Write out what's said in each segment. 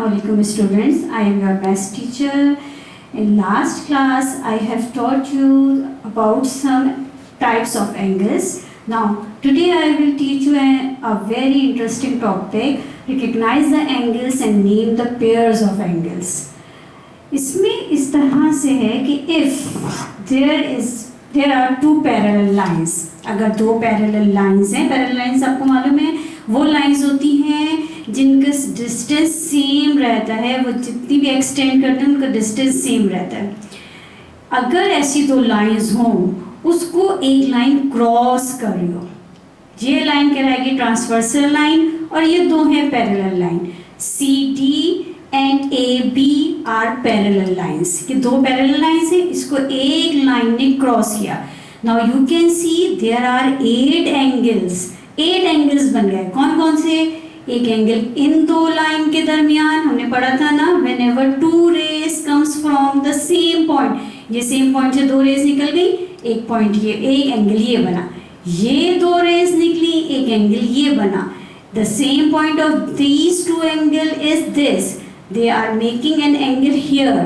Assalamualaikum students, I am your maths teacher. In last class I have taught you about some types of angles. Now today I will teach you a very interesting topic, recognize the angles and name the pairs of angles. इसमें इस तरह से है कि if there are two parallel lines, अगर दो parallel lines हैं, parallel lines आपको मालूम है वो lines होती हैं जिनका डिस्टेंस सेम रहता है, वो जितनी भी एक्सटेंड करते हैं उनका डिस्टेंस सेम रहता है. अगर ऐसी दो लाइंस हों उसको एक लाइन क्रॉस कर लो, ये लाइन कहलाएगी ट्रांसवर्सल लाइन और ये दो हैं parallel line. CD and AB are parallel lines, ये दो पैरेलल लाइंस हैं, इसको एक लाइन ने क्रॉस किया. Now you can see there are 8 angles. 8 angles बन गए. कौन कौन से? एक एंगल इन दो लाइन के दरमियान, हमने पढ़ा था ना, whenever two rays comes from the same point, ये सेम पॉइंट से दो रेज निकल गई, एक पॉइंट ये, एक एंगल ये बना, ये दो रेज निकली, एक एंगल ये बना. The same point of these two angle is this, they are making an angle here.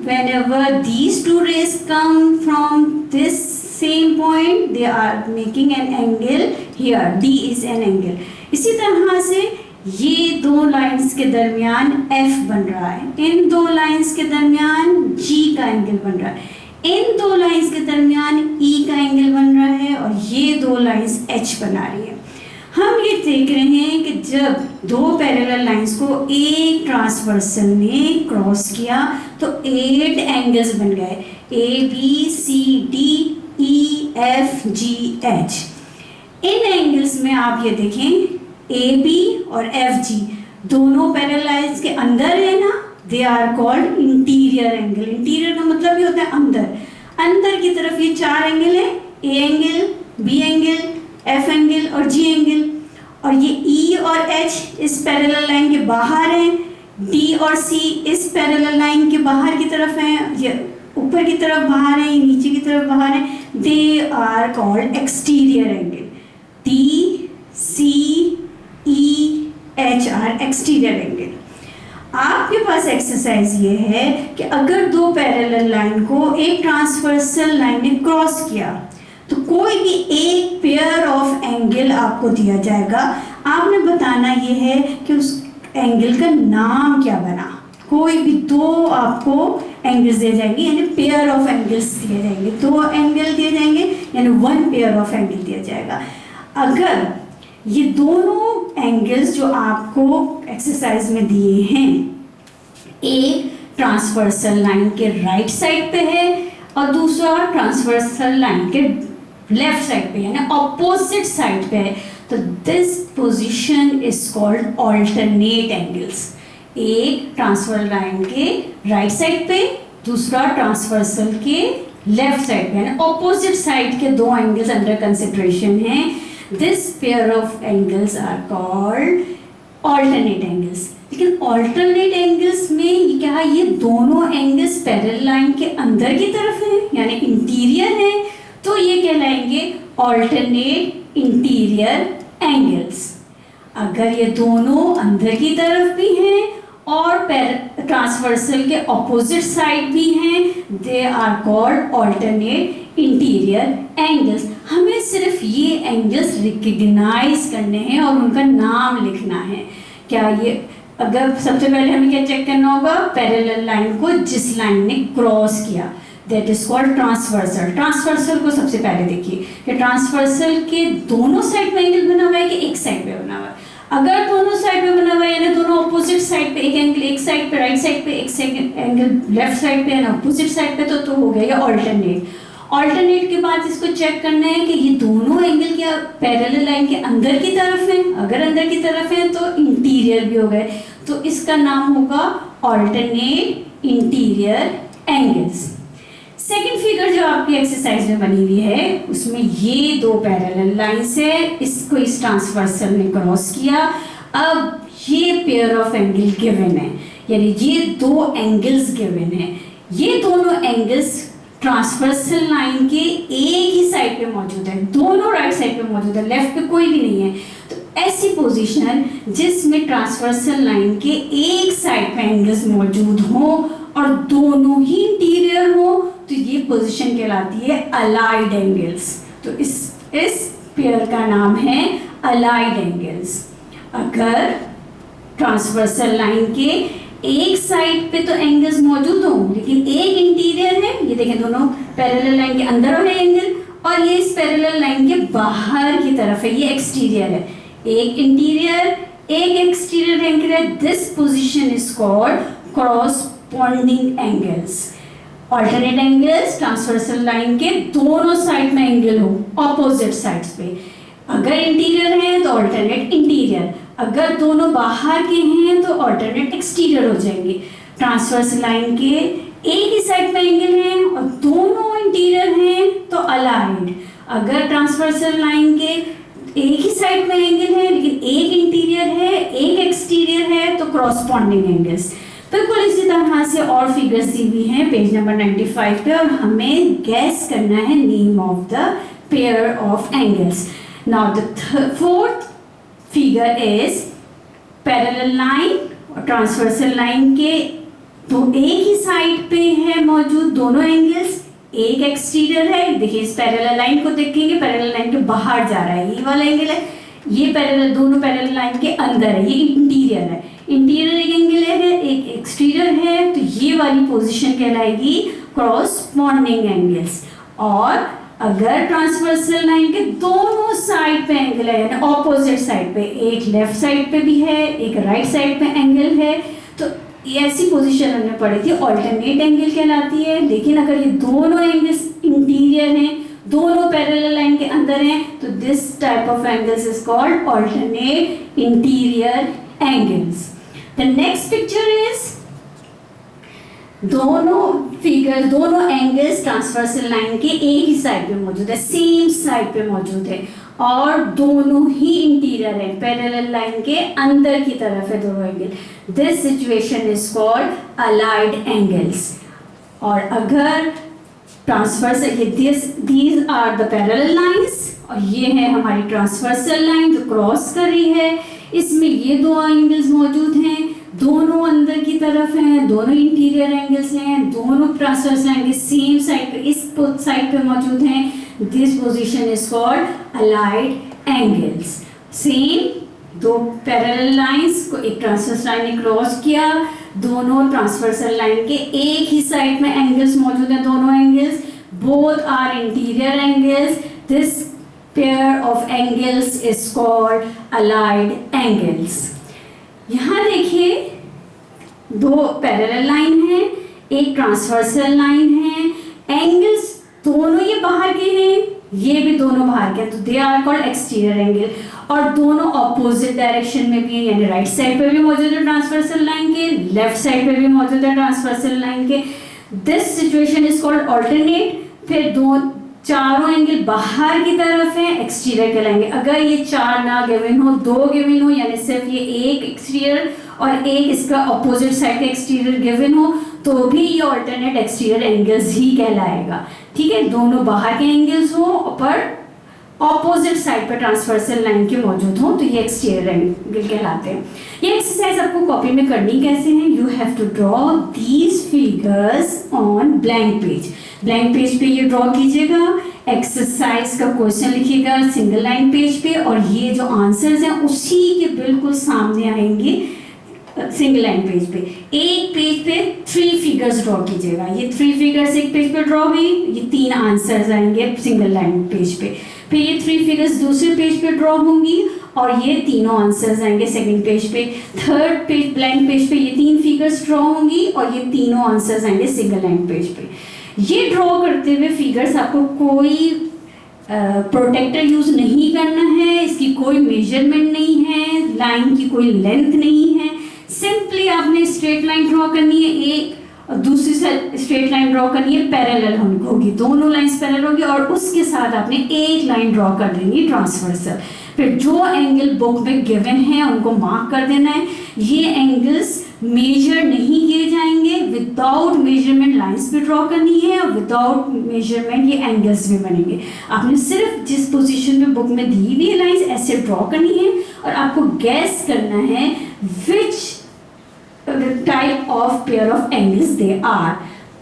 Whenever these two rays come from this same point, they are making an angle here. D is an angle. इसी तरह से ये दो lines के दरमियान F बन रहा है, इन दो लाइंस के दरमियान G का एंगल बन रहा है, इन दो लाइंस के दरमियान E का एंगल बन रहा है और ये दो लाइंस H बना रही है. हम ये देख रहे हैं कि जब दो पैरेलल लाइंस को एक ट्रांसवर्सल ने क्रॉस किया तो 8 एंगल्स बन गए, ABCDEFGH. इन एंगल्स में आप ये देखें AB और FG दोनों पैरेलल लाइंस के अंदर है ना, they are called interior angle. Interior का मतलब ये होता है अंदर, अंदर की तरफ ये 4 एंगल है, A angle, B angle, F angle और G एंगल. और ये E और H इस पैरेलल लाइन के बाहर हैं, D और C इस पैरेलल लाइन के बाहर की तरफ हैं, ये ऊपर की तरफ बाहर हैं, ये नीचे की तरफ बाहर हैं. They are called exterior angle. D, C, E, H are exterior angle. आपके पास एक्सरसाइज ये है कि अगर दो पैरेलल लाइन को एक ट्रांसवर्सल लाइन ने क्रॉस किया तो कोई भी एक पेयर ऑफ एंगल आपको दिया जाएगा. आपने बताना ये है कि उस एंगल का नाम क्या बना. कोई भी दो आपको एंगल्स दिए जाएंगे, यानी पेयर ऑफ एंगल्स दिए जाएंगे, दो एंगल दिए जाएंगे यानी वन पेयर ऑफ एंगल दिया जाएगा. अगर ये दोनों एंगल्स जो आपको एक्सरसाइज में दिए हैं एक ट्रांसवर्सल लाइन के राइट साइड पे है और दूसरा ट्रांसवर्सल लाइन के लेफ्ट साइड पे यानी ऑपोजिट साइड पे है, तो this position is called alternate angles. एक ट्रांसवर्सल लाइन के राइट साइड पे, दूसरा ट्रांसवर्सल के लेफ्ट साइड पे यानी ऑपोजिट साइड के दो एंगल्स अंडर कंसिडरेशन हैं. This pair of angles are called alternate angles. लेकिन ऑल्टरनेट एंगल्स में क्या है, ये दोनों एंगल्स पैरेलल लाइन के अंदर की तरफ हैं यानी इंटीरियर है, तो ये कहलाएंगे ऑल्टरनेट इंटीरियर एंगल्स. अगर ये दोनों अंदर की तरफ भी हैं और ट्रांसवर्सल के ऑपोजिट साइड भी हैं, they are called alternate interior angles. हमें सिर्फ ये एंगल्स रिकग्नाइज करने हैं और उनका नाम लिखना है. क्या ये, अगर सबसे पहले हमें क्या चेक करना होगा, पैरेलल लाइन को जिस लाइन ने क्रॉस किया that is called transversal. Transversal को सबसे पहले देखिए कि ट्रांसवर्सल के दोनों साइड पे एंगल बना हुआ है कि एक साइड पे बना हुआ है. अगर दोनों साइड पे बना हुआ है यानी दोनों ऑपोजिट साइड पे एक एंगल, एक साइड पे राइट साइड पे, एक एंगल लेफ्ट साइड पे यानी ऑपोजिट साइड पे, तो हो गया ये ऑल्टरनेट. ऑल्टरनेट के बाद इसको चेक करना है कि ये दोनों एंगल क्या पैरेलल लाइन के अंदर की तरफ हैं. अगर अंदर की तरफ हैं तो इंटीरियर भी हो गए, तो इसका नाम होगा alternate interior angles. Second figure जो आपकी एक्सरसाइज में बनी हुई है उसमें ये दो पैरेलल लाइंस है, इसको इस ट्रांसवर्सल ने क्रॉस किया. अब ये पेयर ऑफ एंगल गिवन है यानी ये दो एंगल्स गिवन है. ये दोनों एंगल्स ट्रांसवर्सल लाइन के एक ही साइड पे मौजूद है, दोनों राइट साइड पे मौजूद है, लेफ्ट पे कोई भी नहीं है. तो ऐसी पोजीशन जिसमें ट्रांसवर्सल लाइन के एक साइड एंगल्स मौजूद हों और दोनों ही इंटीरियर हो तो ये पोजीशन कहलाती है अलाइड एंगल्स। तो इस पेयर का नाम है अलाइड एंगल्स। अगर ट्रांसवर्सल लाइन के एक साइड पे तो एंगल्स मौजूद हो लेकिन एक इंटीरियर है, ये देखें दोनों पैरेलल लाइन के अंदर है एंगल, और ये इस पैरेलल लाइन के बाहर की तरफ है, ये एक्सटीरियर है। एक इंटीरियर एक एक्सटीरियर एंगल है, this position is called corresponding angles. Alternate angles transversal line के दोनों साइड में एंगल हो ऑपोजिट साइड्स पे। अगर इंटीरियर है तो ऑल्टरनेट इंटीरियर, अगर दोनों बाहर के हैं तो ऑल्टरनेट एक्सटीरियर हो जाएंगे। ट्रांसवर्सल लाइन के एक ही साइड में एंगल है और दोनों इंटीरियर हैं तो अलाइड। अगर ट्रांसवर्सल लाइन के एक ही साइड में एंगल है लेकिन एक इंटीरियर है एक एक्सटीरियर है तो कॉरस्पॉन्डिंग एंगल्स। बिल्कुल इसी तरह से और फिगर्स दी हुई हैं पेज नंबर 95 पे, और हमें गैस करना है name of the pair of angles. Now the fourth figure is parallel line और ट्रांसवर्सल लाइन के तो एक ही साइड पे है मौजूद दोनों एंगल्स, एक एक्सटीरियर है। देखिए इस पैरेलल लाइन को देखेंगे, पैरेलल लाइन के बाहर जा रहा है, ये वाला एंगल है। ये पैरेलल दोनों पैरेलल लाइन के अंदर है, ये इंटीरियर है। इंटीरियर एक एंगल है एक एक्सटीरियर है, तो ये वाली पोजीशन कहलाएगी कॉरस्पॉन्डिंग एंगल्स। और अगर ट्रांसवर्सल लाइन के दोनों साइड पे एंगल है यानी ऑपोजिट साइड पे, एक लेफ्ट साइड पे भी है एक राइट साइड पे एंगल है, तो ये ऐसी पोजीशन हमने पढ़ी थी ऑल्टरनेट एंगल कहलाती है। लेकिन अगर ये दोनों एंगल्स इंटीरियर हैं दोनों पैरेलल लाइन के अंदर हैं तो this type of angles is called alternate interior angles. The next picture is दोनों एंगल्स ट्रांसवर्सल लाइन के एक ही साइड पे मौजूद है, सेम साइड पे मौजूद है और दोनों ही इंटीरियर है, पैरेलल लाइन के अंदर की तरफ है दोनों angle. This situation is called allied angles. और अगर transversal these are the parallel lines और ये है हमारी ट्रांसवर्सल लाइन जो क्रॉस कर रही है, इसमें ये दो एंगल्स मौजूद हैं, दोनों अंदर की तरफ हैं, दोनों इंटीरियर एंगल्स हैं, दोनों ट्रांसवर्सल लाइन के सेम साइड पे इस साइड पे मौजूद हैं। This position is called allied angles. Same दो पैरेलल लाइंस को एक ट्रांसवर्सल लाइन ने क्रॉस किया, दोनों ट्रांसवर्सल लाइन के एक ही साइड में एंगल्स मौजूद हैं, दोनों angles both are interior angles. This pair of angles is called allied angles. यहाँ देखिए दो पैरेलल लाइन है एक ट्रांसवर्सल लाइन है, एंगल्स दोनों ये बाहर के हैं ये भी दोनों बाहर के हैं तो they are called exterior angle. और दोनों ऑपोजिट डायरेक्शन में भी है यानी राइट साइड पे भी मौजूद है ट्रांसवर्सल लाइन के, लेफ्ट साइड पे भी मौजूद है ट्रांसवर्सल लाइन के। This situation is called alternate. फिर दो चारों एंगल बाहर की तरफ है एक्सटीरियर कहलाएंगे। अगर ये चार ना गिवन हो दो गिवन हो यानी सिर्फ ये एक एक्सटीरियर और एक इसका ऑपोजिट साइड का एक्सटीरियर गिवन हो तो भी ये ऑल्टरनेट एक्सटीरियर एंगल्स ही कहलाएगा। ठीक है, दोनों बाहर के एंगल्स हो पर ऑपोजिट साइड पर ट्रांसवर्सल लाइन के मौजूद हो तो ये एक्सटीरियर एंगल कहलाते हैं। ये एक्सरसाइज आपको कॉपी में करनी कैसे है, you have to draw these figures on blank page. Blank page पे ये ड्रॉ कीजिएगा, एक्सरसाइज का क्वेश्चन लिखिएगा सिंगल लाइन पेज पे और ये जो आंसर्स हैं उसी के बिल्कुल सामने आएंगे सिंगल लाइन पेज पे। एक पेज पे 3 फिगर्स ड्रॉ कीजिएगा, ये 3 फिगर्स एक पेज पे ड्रॉ हुई, ये 3 आंसर्स आएंगे सिंगल लाइन पेज पे। फिर ये 3 फिगर्स दूसरे पेज पे ड्रॉ होंगी और ये तीनों आंसर्स आएंगे सेकंड पेज पे। थर्ड पेज ब्लैंक पेज पे ये 3 फिगर्स ड्रॉ होंगी और ये तीनों आंसर्स आएंगे सिंगल लाइन पेज पे। ये ड्रॉ करते हुए फिगर्स आपको कोई प्रोटेक्टर यूज नहीं करना है, इसकी कोई मेजरमेंट नहीं है, लाइन की कोई लेंथ नहीं है, सिंपली आपने स्ट्रेट लाइन ड्रॉ करनी है एक और दूसरी स्ट्रेट लाइन ड्रॉ करनी है, पैरेलल होगी, दोनों लाइंस पैरेलल होगी और उसके साथ आपने एक लाइन ड्रॉ कर देनी ट्रांसवर्सल। फिर जो एंगल बुक में गिवन है उनको मार्क कर देना है। ये एंगल्स मेजर नहीं किए जाएंगे, विदाउट मेजरमेंट लाइंस भी ड्रॉ करनी है और विदाउट मेजरमेंट ये एंगल्स भी बनेंगे। आपने सिर्फ जिस पोजीशन पे बुक में दी हुई लाइंस ऐसे ड्रॉ करनी है और आपको गैस करना है विच type of pair of angles they are.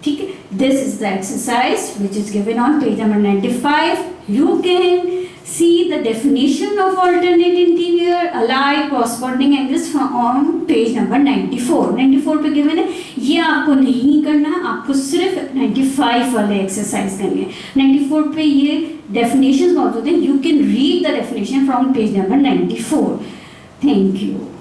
ठीक है, this is the exercise which is given on page number 95. You can see the definition of alternate interior alike corresponding angles from on page number 94. 94 पे given है, ये आपको नहीं करना है, आपको सिर्फ 95 वाले एक्सरसाइज करनी है. 94 पे ये definitions मौजूद हैं. You can read the definition from page number 94. Thank you.